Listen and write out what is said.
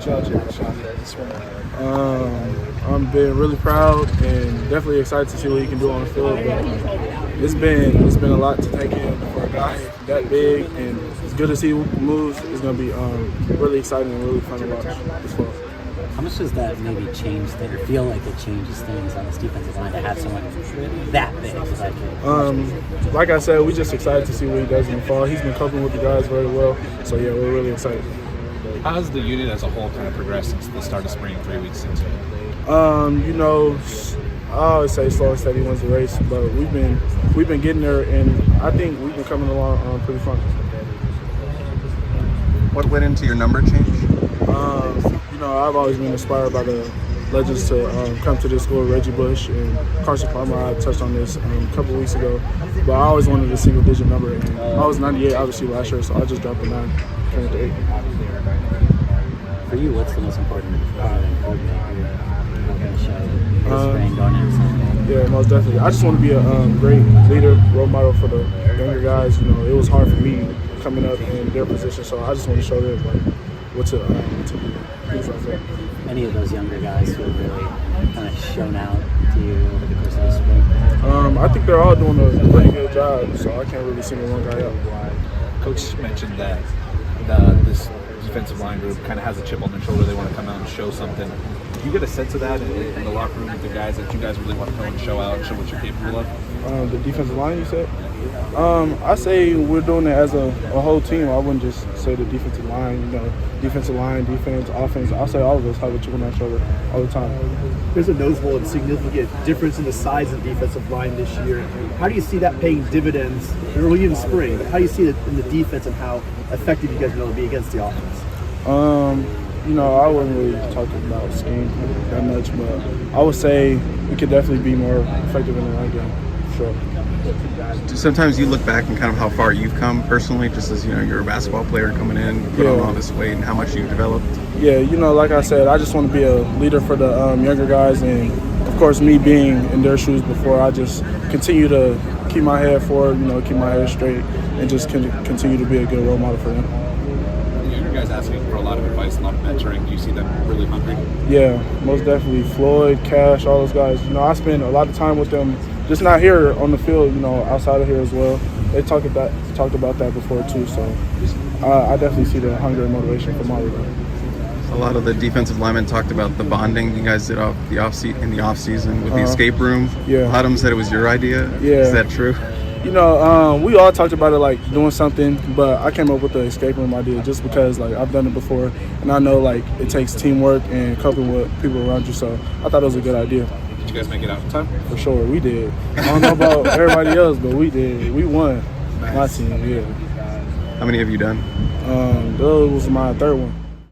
national championship this spring? I'm being really proud and definitely excited to see what he can do on the field. But it's been a lot to take in for a guy that big, and as good as he moves, it's going to be really exciting and really fun to watch this fall. How much does that maybe change things, or feel like it changes things on this defensive line to have someone that big? Like I said, we're just excited to see what he does in the fall. He's been coping with the guys very well, so yeah, we're really excited. How has the unit as a whole kind of progressed since the start of spring, 3 weeks into it? I always say slow and steady wins the race, but we've been getting there, and I think we've been coming along pretty fun. What went into your number change? I've always been inspired by the legends to come to this school, Reggie Bush and Carson Palmer. I touched on this a couple weeks ago, but I always wanted a single-digit number, and I was 98 obviously last year, so I just dropped a 9, came to 8. For you, what's the most important part of improvement you're going to show this spring going into Sunday? Yeah, most definitely. I just want to be a great leader, role model for the younger guys. It was hard for me coming up in their position, so I just want to show them what to do. Things like that. Any of those younger guys who have really kind of shown out to you over the course of the spring? I think they're all doing a pretty good job, so I can't really single one guy out. Coach mentioned that this defensive line group kind of has a chip on their shoulder. They want to come out and show something. Do you get a sense of that in the locker room with the guys that you guys really want to go and show out and show what you're capable of? The defensive line, you said? I say we're doing it as a whole team. I wouldn't just say the defensive line, defensive line, defense, offense. I'll say all of us have a chip on our shoulder all the time. There's a noticeable and significant difference in the size of the defensive line this year. How do you see that paying dividends early in spring? How do you see it in the defense and how effective you guys are going to be against the offense? I wouldn't really talk about scheme that much, but I would say we could definitely be more effective in the run game, for sure. Sometimes you look back and kind of how far you've come personally, just as you're a basketball player coming in, put on all this weight, and how much you've developed. Yeah, like I said, I just want to be a leader for the younger guys, and of course, me being in their shoes before, I just continue to keep my head forward, keep my head straight, and just continue to be a good role model for them. Guys asking for a lot of advice, a lot of mentoring. Do you see them really hungry? Yeah, most definitely. Floyd, Cash, all those guys. I spend a lot of time with them, just not here on the field, outside of here as well. They talked about that before too, so I definitely see the hunger and motivation from all of them. A lot of the defensive linemen talked about the bonding you guys did in the off season with the escape room. Yeah. Autumn said it was your idea. Yeah. Is that true? We all talked about it like doing something, but I came up with the escape room idea just because I've done it before, and I know it takes teamwork and coping with people around you. So I thought it was a good idea. Did you guys make it out in time? For sure, we did. I don't know about everybody else, but we did. We won. Nice. My team, yeah. How many have you done? That was my third one.